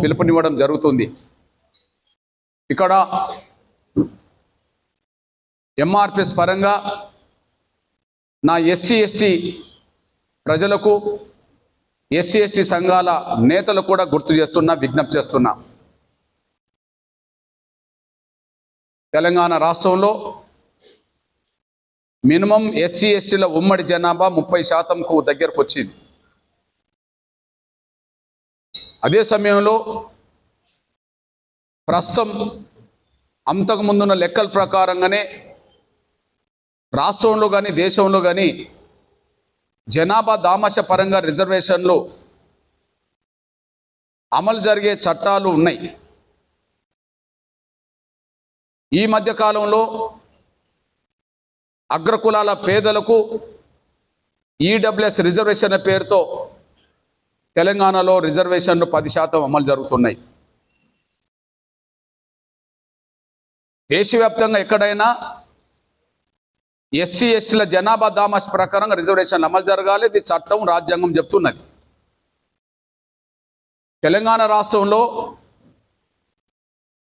పిలుపునివ్వడం జరుగుతుంది. ఇక్కడ ఎంఆర్పిఎస్ పరంగా నా ఎస్సీ ఎస్టీ ప్రజలకు, ఎస్సీ ఎస్టీ సంఘాల నేతలు కూడా గుర్తు చేస్తున్నా, విజ్ఞప్తి చేస్తున్నా. తెలంగాణ రాష్ట్రంలో మినిమం ఎస్సీ ఎస్టీల ఉమ్మడి జనాభా 30%కు దగ్గరకు వచ్చింది. అదే సమయంలో ప్రస్తుతం అంతకుముందున్న లెక్కల ప్రకారంగానే రాష్ట్రంలో కానీ దేశంలో కానీ జనాభా దామాష పరంగా రిజర్వేషన్లు అమలు జరిగే చట్టాలు ఉన్నాయి. ఈ మధ్య కాలంలో అగ్రకులాల పేదలకు ఈడబ్ల్యూఎస్ రిజర్వేషన్ల పేరుతో తెలంగాణలో రిజర్వేషన్లు 10% అమలు జరుగుతున్నాయి. దేశవ్యాప్తంగా ఎక్కడైనా ఎస్సీ ఎస్టీల జనాభా దామాష ప్రకారంగా రిజర్వేషన్లు అమలు జరగాలి. ఇది చట్టం, రాజ్యాంగం చెప్తున్నది. తెలంగాణ రాష్ట్రంలో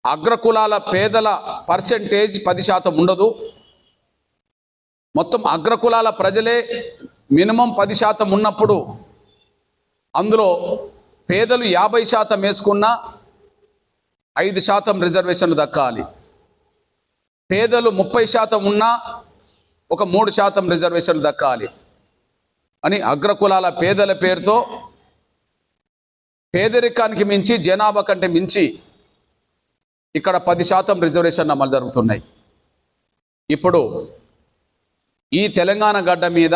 అగ్రకులాల పేదల పర్సెంటేజ్ 10% ఉండదు. మొత్తం అగ్రకులాల ప్రజలే మినిమం 10% ఉన్నప్పుడు అందులో పేదలు 50% వేసుకున్నా 5% రిజర్వేషన్లు దక్కాలి. పేదలు 30% ఉన్నా ఒక 3% రిజర్వేషన్లు దక్కాలి అని అగ్రకులాల పేదల పేరుతో పేదరికానికి మించి, జనాభా కంటే మించి ఇక్కడ 10% రిజర్వేషన్లు అమలు జరుగుతున్నాయి. ఇప్పుడు ఈ తెలంగాణ గడ్డ మీద,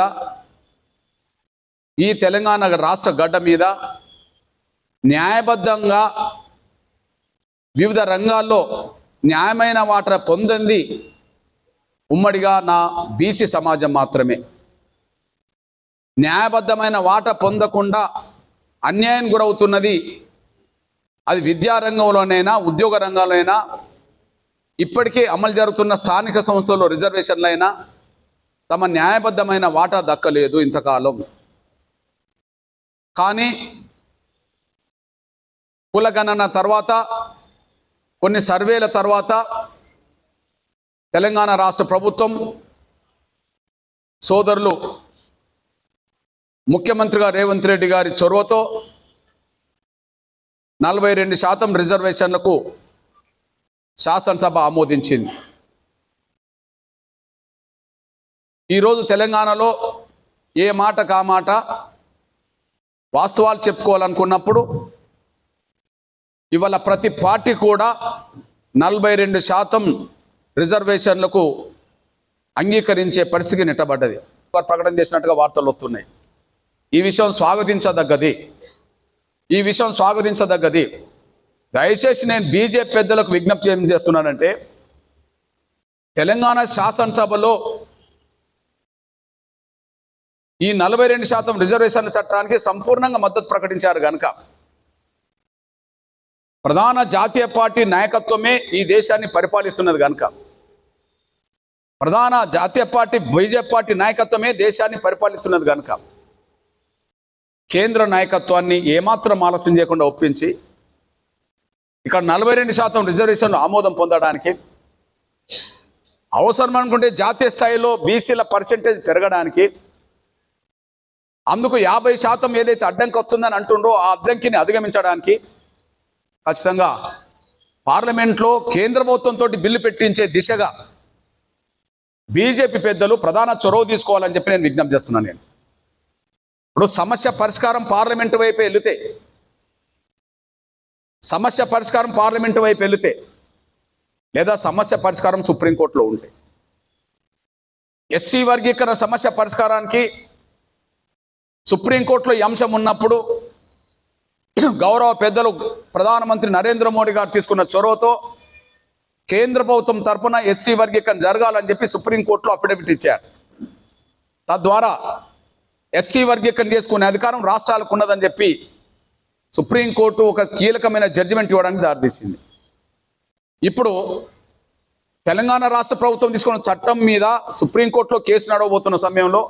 ఈ తెలంగాణ రాష్ట్ర గడ్డ మీద న్యాయబద్ధంగా వివిధ రంగాల్లో న్యాయమైన వాటా పొందింది ఉమ్మడిగా నా బీసీ సమాజం మాత్రమే. న్యాయబద్ధమైన వాటా పొందకుండా అన్యాయం గురవుతున్నది అది విద్యారంగంలోనైనా, ఉద్యోగ రంగంలోనైనా, ఇప్పటికే అమలు జరుగుతున్న స్థానిక సంస్థల్లో రిజర్వేషన్లైనా తమ న్యాయబద్ధమైన వాటా దక్కలేదు ఇంతకాలం. కానీ కులగణన తర్వాత, కొన్ని సర్వేల తర్వాత తెలంగాణ రాష్ట్ర ప్రభుత్వం సోదరులు ముఖ్యమంత్రిగా రేవంత్ రెడ్డి గారి చొరవతో 42% రిజర్వేషన్లకు శాసనసభ ఆమోదించింది. ఈరోజు తెలంగాణలో ఏ మాట కా మాట వాస్తవాలు చెప్పుకోవాలనుకున్నప్పుడు ఇవాళ ప్రతి పార్టీ కూడా 42% రిజర్వేషన్లకు అంగీకరించే పరిస్థితి నెట్టబడ్డది. ప్రకటన చేసినట్టుగా వార్తలు వస్తున్నాయి. ఈ విషయం స్వాగతించదగ్గది. దయచేసి నేను బీజేపీ పెద్దలకు విజ్ఞప్తి ఏం చేస్తున్నానంటే, తెలంగాణ శాసనసభలో ఈ 42% రిజర్వేషన్ల చట్టానికి సంపూర్ణంగా మద్దతు ప్రకటించారు కనుక ప్రధాన జాతీయ పార్టీ నాయకత్వమే ఈ దేశాన్ని పరిపాలిస్తున్నది కనుక, ప్రధాన జాతీయ పార్టీ బీజేపీ పార్టీ నాయకత్వమే దేశాన్ని పరిపాలిస్తున్నది కనుక కేంద్ర నాయకత్వాన్ని ఏమాత్రం ఆలస్యం చేయకుండా ఒప్పించి ఇక్కడ 42% రిజర్వేషన్లు ఆమోదం పొందడానికి, అవసరం అనుకుంటే జాతీయ స్థాయిలో బీసీల పర్సెంటేజ్ పెరగడానికి, అందుకు 50% ఏదైతే అడ్డంకి వస్తుందని అంటుండ్రో ఆ అడ్డంకిని అధిగమించడానికి ఖచ్చితంగా పార్లమెంట్లో కేంద్ర ప్రభుత్వంతో బిల్లు పెట్టించే దిశగా బీజేపీ పెద్దలు ప్రధాన చొరవ తీసుకోవాలని చెప్పి నేను విజ్ఞప్తి చేస్తున్నాను. నేను ఇప్పుడు సమస్య పరిష్కారం పార్లమెంటు వైపు వెళితే, లేదా సమస్య పరిష్కారం సుప్రీంకోర్టులో ఉంటే, ఎస్సీ వర్గీకరణ సమస్య పరిష్కారానికి సుప్రీంకోర్టులో ఈ అంశం ఉన్నప్పుడు గౌరవ పెద్దలు ప్రధానమంత్రి నరేంద్ర మోడీ గారు తీసుకున్న చొరవతో కేంద్ర ప్రభుత్వం తరఫున ఎస్సీ వర్గీకరణ జరగాలని చెప్పి సుప్రీంకోర్టులో అఫిడవిట్ ఇచ్చారు. తద్వారా ఎస్సీ వర్గీకరణ చేసుకునే అధికారం రాష్ట్రాలకు ఉన్నదని చెప్పి సుప్రీంకోర్టు ఒక కీలకమైన జడ్జిమెంట్ ఇవ్వడానికి దారితీసింది. ఇప్పుడు తెలంగాణ రాష్ట్ర ప్రభుత్వం తీసుకున్న చట్టం మీద సుప్రీంకోర్టులో కేసు నడవబోతున్న సమయంలో,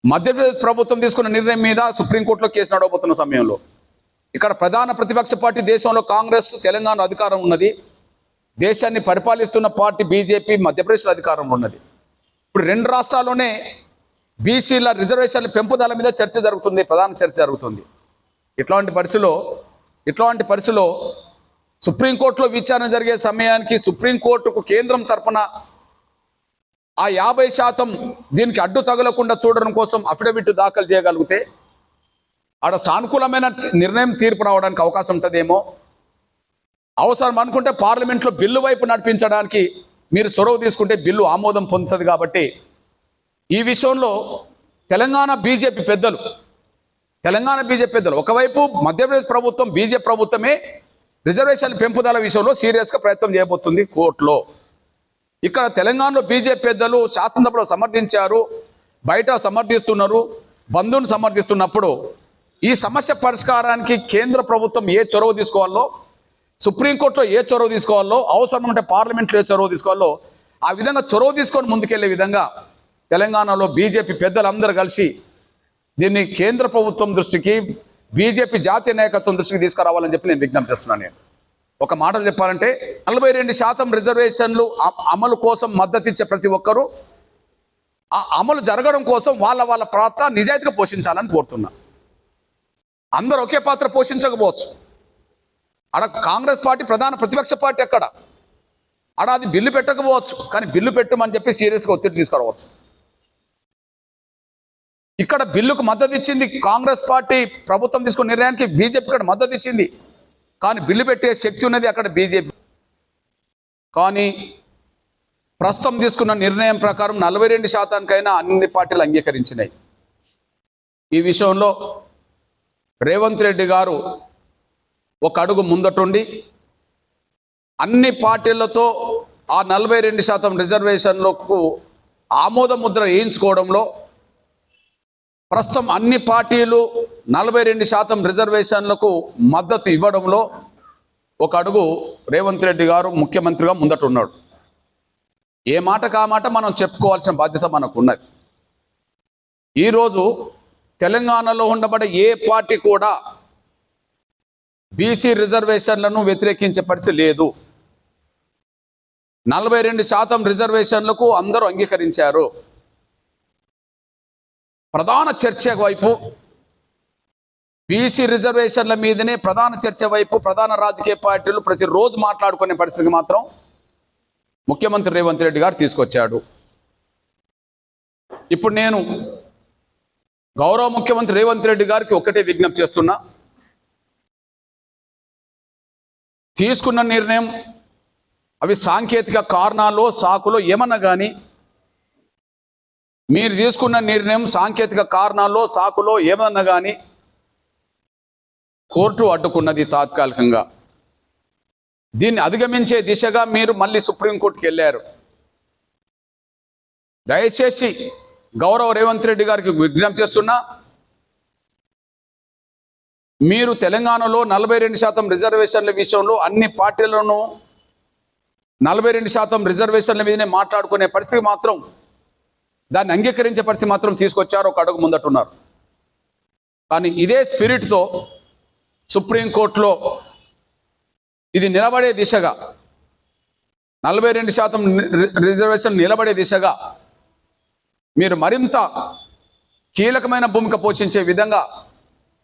మధ్యప్రదేశ్ ప్రభుత్వం తీసుకున్న నిర్ణయం మీద సుప్రీంకోర్టులో కేసు నడవబోతున్న సమయంలో ఇక్కడ ప్రధాన ప్రతిపక్ష పార్టీ దేశంలో కాంగ్రెస్, తెలంగాణ అధికారం ఉన్నది. దేశాన్ని పరిపాలిస్తున్న పార్టీ బీజేపీ మధ్యప్రదేశ్లో అధికారంలో ఉన్నది. ఇప్పుడు రెండు రాష్ట్రాల్లోనే బీసీల రిజర్వేషన్ల పెంపుదల మీద చర్చ జరుగుతుంది, ప్రధాన చర్చ జరుగుతుంది. ఇట్లాంటి పరిస్థితిలో సుప్రీంకోర్టులో విచారణ జరిగే సమయానికి సుప్రీంకోర్టుకు కేంద్రం తరపున ఆ 50% దీనికి అడ్డు తగలకుండా చూడడం కోసం అఫిడవిట్ దాఖలు చేయగలిగితే ఆడ సానుకూలమైన నిర్ణయం, తీర్పు రావడానికి అవకాశం ఉంటుందేమో. అవసరం అనుకుంటే పార్లమెంట్లో బిల్లు వైపు నడిపించడానికి మీరు చొరవ తీసుకుంటే బిల్లు ఆమోదం పొందుతుంది. కాబట్టి ఈ విషయంలో తెలంగాణ బీజేపీ పెద్దలు ఒకవైపు మధ్యప్రదేశ్ ప్రభుత్వం, బీజేపీ ప్రభుత్వమే రిజర్వేషన్ పెంపుదల విషయంలో సీరియస్గా ప్రయత్నం చేయబోతుంది కోర్టులో. ఇక్కడ తెలంగాణలో బీజేపీ పెద్దలు శాసనసభలో సమర్థించారు, బయట సమర్థిస్తున్నారు, బంధువును సమర్థిస్తున్నప్పుడు ఈ సమస్య పరిష్కారానికి కేంద్ర ప్రభుత్వం ఏ చొరవ తీసుకోవాలో, సుప్రీంకోర్టులో ఏ చొరవ తీసుకోవాలో, అవసరం అంటే పార్లమెంట్లో ఏ చొరవ తీసుకోవాలో ఆ విధంగా చొరవ తీసుకొని ముందుకెళ్లే విధంగా తెలంగాణలో బీజేపీ పెద్దలందరూ కలిసి దీన్ని కేంద్ర ప్రభుత్వం దృష్టికి, బీజేపీ జాతీయ నాయకత్వం దృష్టికి తీసుకురావాలని చెప్పి నేను విజ్ఞప్తి చేస్తున్నాను. నేను ఒక మాటలు చెప్పాలంటే 42% రిజర్వేషన్లు అమలు కోసం మద్దతు ఇచ్చే ప్రతి ఒక్కరూ ఆ అమలు జరగడం కోసం వాళ్ళ పాత్ర నిజాయితీగా పోషించాలని కోరుతున్నా. అందరూ ఒకే పాత్ర పోషించకపోవచ్చు. అక్కడ కాంగ్రెస్ పార్టీ ప్రధాన ప్రతిపక్ష పార్టీ, అక్కడ అది బిల్లు పెట్టకపోవచ్చు, కానీ బిల్లు పెట్టమని చెప్పి సీరియస్గా ఒత్తిడి తీసుకురావచ్చు. ఇక్కడ బిల్లుకు మద్దతు ఇచ్చింది కాంగ్రెస్ పార్టీ, ప్రభుత్వం తీసుకున్న నిర్ణయానికి బీజేపీ ఇక్కడ మద్దతు ఇచ్చింది, కానీ బిల్లు పెట్టే శక్తి ఉన్నది అక్కడ బీజేపీ. కానీ ప్రస్తుతం తీసుకున్న నిర్ణయం ప్రకారం 42%కైనా అన్ని పార్టీలు అంగీకరించినాయి. ఈ విషయంలో రేవంత్ రెడ్డి గారు ఒక అడుగు ముందటుండి అన్ని పార్టీలతో ఆ 42% రిజర్వేషన్లకు ఆమోద ముద్ర వేయించుకోవడంలో, ప్రస్తుతం అన్ని పార్టీలు 42% రిజర్వేషన్లకు మద్దతు ఇవ్వడంలో ఒక అడుగు రేవంత్ రెడ్డి గారు ముఖ్యమంత్రిగా ముందటున్నాడు. ఏ మాట కా మాట మనం చెప్పుకోవాల్సిన బాధ్యత మనకు ఉన్నది. ఈరోజు తెలంగాణలో ఉండబడే ఏ పార్టీ కూడా బీసీ రిజర్వేషన్లను వ్యతిరేకించే పరిస్థితి లేదు. 42% రిజర్వేషన్లకు అందరూ అంగీకరించారు. ప్రధాన చర్చ వైపు బీసీ రిజర్వేషన్ల మీదనే ప్రధాన చర్చ వైపు ప్రధాన రాజకీయ పార్టీలు ప్రతిరోజు మాట్లాడుకునే పరిస్థితికి మాత్రం ముఖ్యమంత్రి రేవంత్ రెడ్డి గారు తీసుకొచ్చాడు. ఇప్పుడు నేను గౌరవ ముఖ్యమంత్రి రేవంత్ రెడ్డి గారికి ఒకటే విజ్ఞప్తి చేస్తున్నా. తీసుకున్న నిర్ణయం అవి సాంకేతిక కారణాలు, సాకులో ఏమన్నా కానీ, మీరు తీసుకున్న నిర్ణయం సాంకేతిక కారణాల్లో, సాకులో ఏమన్నా కానీ కోర్టు అడ్డుకున్నది తాత్కాలికంగా. దీన్ని అధిగమించే దిశగా మీరు మళ్ళీ సుప్రీంకోర్టుకి వెళ్ళారు. దయచేసి గౌరవ రేవంత్ రెడ్డి గారికి విజ్ఞప్తి చేస్తున్నా, మీరు తెలంగాణలో 42% రిజర్వేషన్ల విషయంలో అన్ని పార్టీలను 42% రిజర్వేషన్ల మీదనే మాట్లాడుకునే పరిస్థితి మాత్రం, దాన్ని అంగీకరించే పరిస్థితి మాత్రం తీసుకొచ్చారు, ఒక అడుగు ముందటున్నారు. కానీ ఇదే స్పిరిట్తో సుప్రీంకోర్టులో ఇది నిలబడే దిశగా, 42% రిజర్వేషన్ నిలబడే దిశగా మీరు మరింత కీలకమైన భూమిక పోషించే విధంగా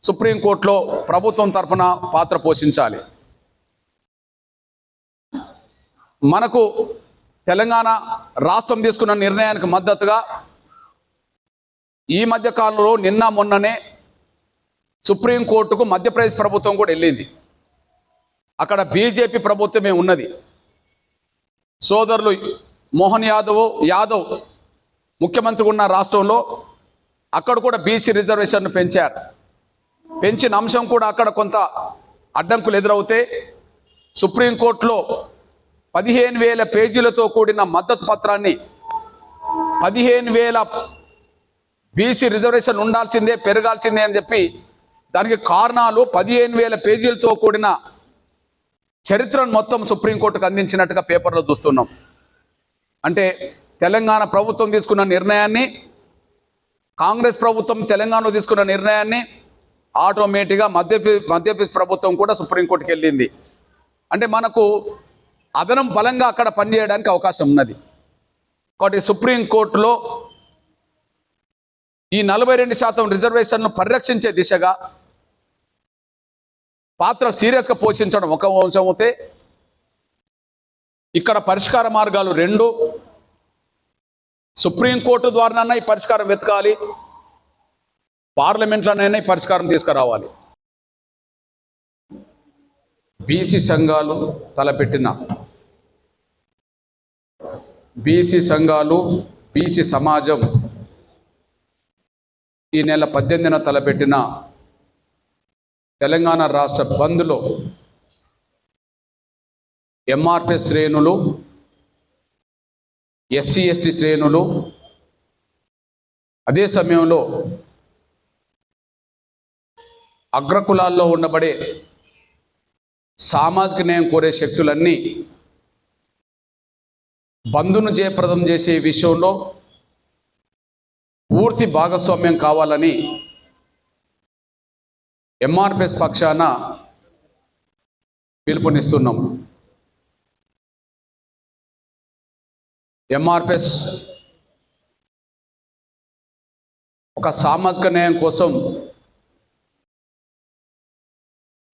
సుప్రీంకోర్టులో ప్రభుత్వం తరఫున పాత్ర పోషించాలి. మనకు తెలంగాణ రాష్ట్రం తీసుకున్న నిర్ణయానికి మద్దతుగా ఈ మధ్య కాలంలో నిన్న మొన్ననే సుప్రీంకోర్టుకు మధ్యప్రదేశ్ ప్రభుత్వం కూడా వెళ్ళింది. అక్కడ బీజేపీ ప్రభుత్వమే ఉన్నది. సోదరులు మోహన్ యాదవ్ ముఖ్యమంత్రి ఉన్న రాష్ట్రంలో అక్కడ కూడా బీసీ రిజర్వేషన్ను పెంచిన అంశం కూడా అక్కడ కొంత అడ్డంకులు ఎదురవుతే సుప్రీంకోర్టులో 15,000 పేజీలతో కూడిన మద్దతు పత్రాన్ని, 15,000 బీసీ రిజర్వేషన్ ఉండాల్సిందే, పెరగాల్సిందే అని చెప్పి దానికి కారణాలు 15,000 పేజీలతో కూడిన చరిత్రను మొత్తం సుప్రీంకోర్టుకు అందించినట్టుగా పేపర్లో చూస్తున్నాం. అంటే తెలంగాణ ప్రభుత్వం తీసుకున్న నిర్ణయాన్ని, కాంగ్రెస్ ప్రభుత్వం తెలంగాణలో తీసుకున్న నిర్ణయాన్ని ఆటోమేటిక్గా మధ్యప్రదేశ్ ప్రభుత్వం కూడా సుప్రీంకోర్టుకి వెళ్ళింది. అంటే మనకు అదనం బలంగా అక్కడ పనిచేయడానికి అవకాశం ఉన్నది. కాబట్టి సుప్రీంకోర్టులో ఈ 42% రిజర్వేషన్ను పరిరక్షించే దిశగా పాత్ర సీరియస్గా పోషించడం ఒక అంశం అయితే, ఇక్కడ పరిష్కార మార్గాలు రెండు. సుప్రీంకోర్టు ద్వారానైనా ఈ పరిష్కారం వెతకాలి, పార్లమెంట్లోనైనా ఈ పరిష్కారం తీసుకురావాలి. బీసీ సంఘాలు తలపెట్టిన బీసీ సమాజం ఈ నెల 18న తలపెట్టిన తెలంగాణ రాష్ట్ర బంద్లో ఎంఆర్పిఎస్ శ్రేణులు, ఎస్సీ ఎస్టీ శ్రేణులు, అదే సమయంలో అగ్రకులాల్లో ఉండబడే సామాజిక న్యాయం కోరే శక్తులన్నీ బంధును జయప్రదం చేసే విషయంలో పూర్తి భాగస్వామ్యం కావాలని ఎంఆర్పిఎస్ పక్షాన పిలుపునిస్తున్నాం. ఎంఆర్పిఎస్ ఒక సామాజిక న్యాయం కోసం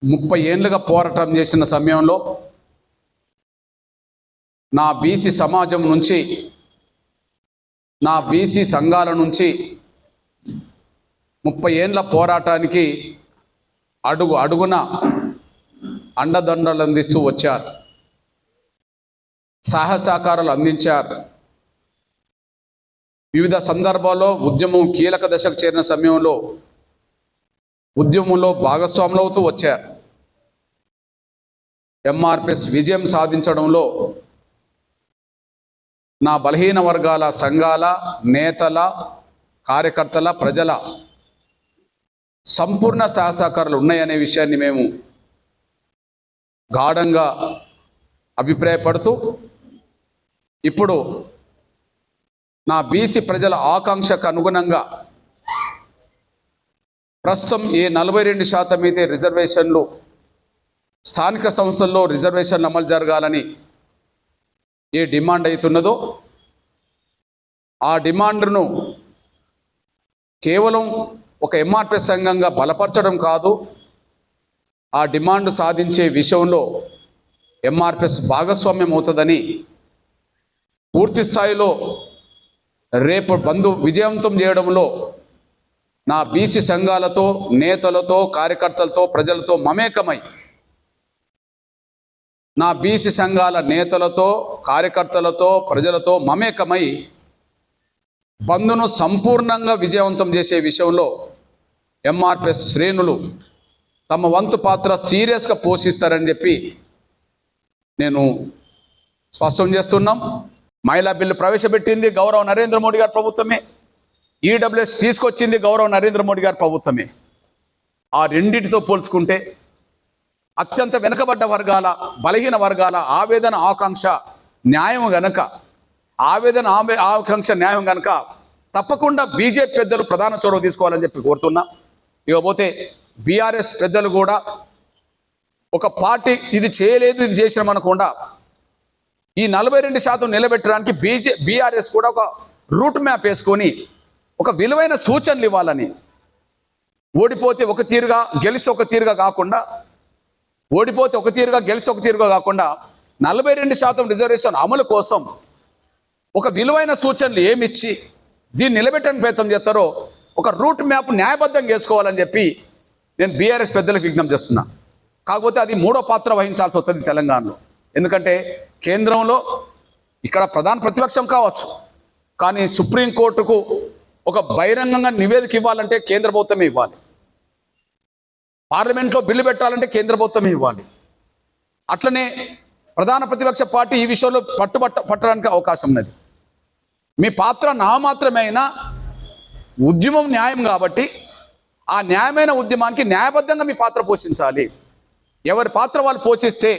30 ఏళ్ళుగా పోరాటం చేసిన సమయంలో నా బీసీ సమాజం నుంచి, నా బీసీ సంఘాల నుంచి 30 ఏళ్ళ పోరాటానికి అడుగున అండదండలు అందిస్తూ వచ్చారు, సహకారాలు అందించారు. వివిధ సందర్భాల్లో ఉద్యమం కీలక దశకు చేరిన సమయంలో ఉద్యమంలో భాగస్వాములు అవుతూ వచ్చారు. ఎంఆర్పిఎస్ విజయం సాధించడంలో నా బలహీన వర్గాల సంఘాల నేతల, కార్యకర్తల, ప్రజల సంపూర్ణ సహకారాలు ఉన్నాయనే విషయాన్ని మేము గాఢంగా అభిప్రాయపడుతూ, ఇప్పుడు నా బీసీ ప్రజల ఆకాంక్షకు అనుగుణంగా ప్రస్తుతం ఏ 42% అయితే రిజర్వేషన్లు, స్థానిక సంస్థల్లో రిజర్వేషన్లు అమలు జరగాలని ఏ డిమాండ్ అవుతున్నదో ఆ డిమాండ్ను కేవలం ఒక ఎంఆర్పిఎస్ సంఘంగా బలపరచడం కాదు, ఆ డిమాండ్ సాధించే విషయంలో ఎంఆర్పిఎస్ భాగస్వామ్యం అవుతుందని పూర్తి స్థాయిలో రేపు బంధు విజయవంతం చేయడంలో నా బీసీ సంఘాలతో, నేతలతో, కార్యకర్తలతో, ప్రజలతో మమేకమై, నా బీసీ సంఘాల నేతలతో, కార్యకర్తలతో, ప్రజలతో మమేకమై బంధును సంపూర్ణంగా విజయవంతం చేసే విషయంలో ఎంఆర్పిఎస్ శ్రేణులు తమ వంతు పాత్ర సీరియస్గా పోషిస్తారని చెప్పి నేను స్పష్టం చేస్తున్నాం. మహిళా బిల్లు ప్రవేశపెట్టింది గౌరవ నరేంద్ర మోడీ గారి ప్రభుత్వమే, ఈడబ్ల్యూఎస్ తీసుకొచ్చింది గౌరవ నరేంద్ర మోడీ గారి ప్రభుత్వమే. ఆ రెండింటితో పోల్చుకుంటే అత్యంత వెనుకబడ్డ వర్గాల, బలహీన వర్గాల ఆవేదన, ఆకాంక్ష న్యాయం గనక, ఆకాంక్ష న్యాయం గనక తప్పకుండా బీజేపీ పెద్దలు ప్రధాన చొరవ తీసుకోవాలని చెప్పి కోరుతున్నా. ఇకపోతే బీఆర్ఎస్ పెద్దలు కూడా ఒక పార్టీ ఇది చేయలేదు, ఇది చేసినామనకుండా ఈ 42% నిలబెట్టడానికి బీఆర్ఎస్ కూడా ఒక రూట్ మ్యాప్ వేసుకొని ఒక విలువైన సూచనలు ఇవ్వాలని, ఓడిపోతే ఒక తీరుగా గెలిస్తే ఒక తీరుగా కాకుండా, ఓడిపోతే ఒక తీరుగా గెలిస్తే ఒక తీరుగా కాకుండా 42% రిజర్వేషన్ అమలు కోసం ఒక విలువైన సూచనలు ఏమిచ్చి దీన్ని నిలబెట్టని ప్రయత్నం చేస్తారో ఒక రూట్ మ్యాప్ న్యాయబద్ధంగా వేసుకోవాలని చెప్పి నేను బీఆర్ఎస్ పెద్దలకు విజ్ఞప్తి చేస్తున్నా. కాకపోతే అది మూడో పాత్ర వహించాల్సి వస్తుంది తెలంగాణలో. ఎందుకంటే కేంద్రంలో ఇక్కడ ప్రధాన ప్రతిపక్షం కావచ్చు, కానీ సుప్రీంకోర్టుకు ఒక బహిరంగంగా నివేదిక ఇవ్వాలంటే కేంద్ర ప్రభుత్వమే ఇవ్వాలి, పార్లమెంట్లో బిల్లు పెట్టాలంటే కేంద్ర ప్రభుత్వమే ఇవ్వాలి. అట్లనే ప్రధాన ప్రతిపక్ష పార్టీ ఈ విషయంలో పట్టడానికి అవకాశం ఉన్నది. మీ పాత్ర నామాత్రమే అయినా ఉద్యమం న్యాయం కాబట్టి ఆ న్యాయమైన ఉద్యమానికి న్యాయబద్ధంగా మీ పాత్ర పోషించాలి. ఎవరి పాత్ర వాళ్ళు పోషిస్తే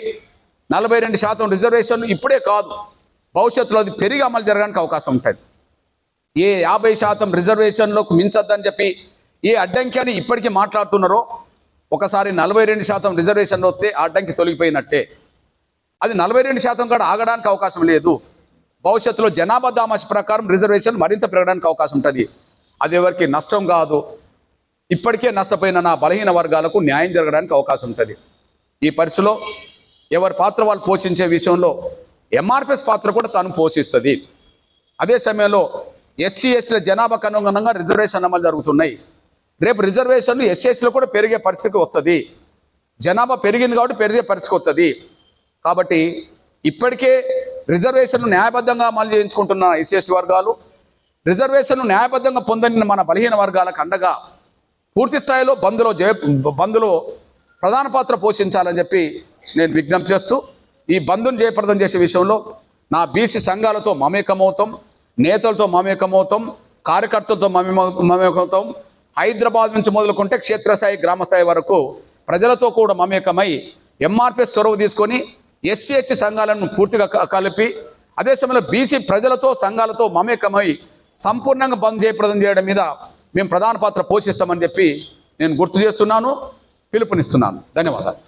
42% రిజర్వేషన్లు ఇప్పుడే కాదు, భవిష్యత్తులో అది పెరిగి అమలు జరగడానికి అవకాశం ఉంటుంది. ఏ 50% రిజర్వేషన్లకు మించొద్దని చెప్పి ఈ అడ్డంకి అని ఇప్పటికీ మాట్లాడుతున్నారో, ఒకసారి 42% రిజర్వేషన్లు వస్తే ఆ అడ్డంకి తొలగిపోయినట్టే. అది 42% కూడా ఆగడానికి అవకాశం లేదు. భవిష్యత్తులో జనాభా దామాష ప్రకారం రిజర్వేషన్ మరింత పెరగడానికి అవకాశం ఉంటుంది. అది ఎవరికి నష్టం కాదు. ఇప్పటికే నష్టపోయిన నా బలహీన వర్గాలకు న్యాయం జరగడానికి అవకాశం ఉంటుంది. ఈ పరిస్థితిలో ఎవరి పాత్ర వాళ్ళు పోషించే విషయంలో ఎంఆర్పిఎస్ పాత్ర కూడా తాను పోషిస్తుంది. అదే సమయంలో ఎస్సీ ఎస్టీల జనాభాకు అనుగుణంగా రిజర్వేషన్ అమలు జరుగుతున్నాయి. రేపు రిజర్వేషన్లు ఎస్సీ ఎస్టీలు కూడా పెరిగే పరిస్థితికి వస్తుంది. జనాభా పెరిగింది కాబట్టి పెరిగే పరిస్థితికి వస్తుంది. కాబట్టి ఇప్పటికే రిజర్వేషన్లు న్యాయబద్ధంగా అమలు చేయించుకుంటున్న ఎస్సీ ఎస్టీ వర్గాలు, రిజర్వేషన్లు న్యాయబద్ధంగా పొందని మన బలహీన వర్గాలకు అండగా పూర్తి స్థాయిలో బంద్లో ప్రధాన పాత్ర పోషించాలని చెప్పి నేను విజ్ఞప్తి చేస్తూ, ఈ బంద్ను జయప్రదం చేసే విషయంలో నా బీసీ సంఘాలతో మమేకమవుతాం, నేతలతో మమేకమవుతాం, కార్యకర్తలతో మమేకమవుతాం. హైదరాబాద్ నుంచి మొదలుకుంటే క్షేత్రస్థాయి గ్రామస్థాయి వరకు ప్రజలతో కూడా మమేకమై ఎంఆర్పిఎస్ చొరవ తీసుకొని ఎస్సీ ఎస్టీ సంఘాలను పూర్తిగా కలిపి, అదే సమయంలో బీసీ ప్రజలతో సంఘాలతో మమేకమై సంపూర్ణంగా బంద్ జయప్రదం చేయడం మీద మేము ప్రధాన పాత్ర పోషిస్తామని చెప్పి నేను గుర్తు చేస్తున్నాను, పిలుపునిస్తున్నాను. ధన్యవాదాలు.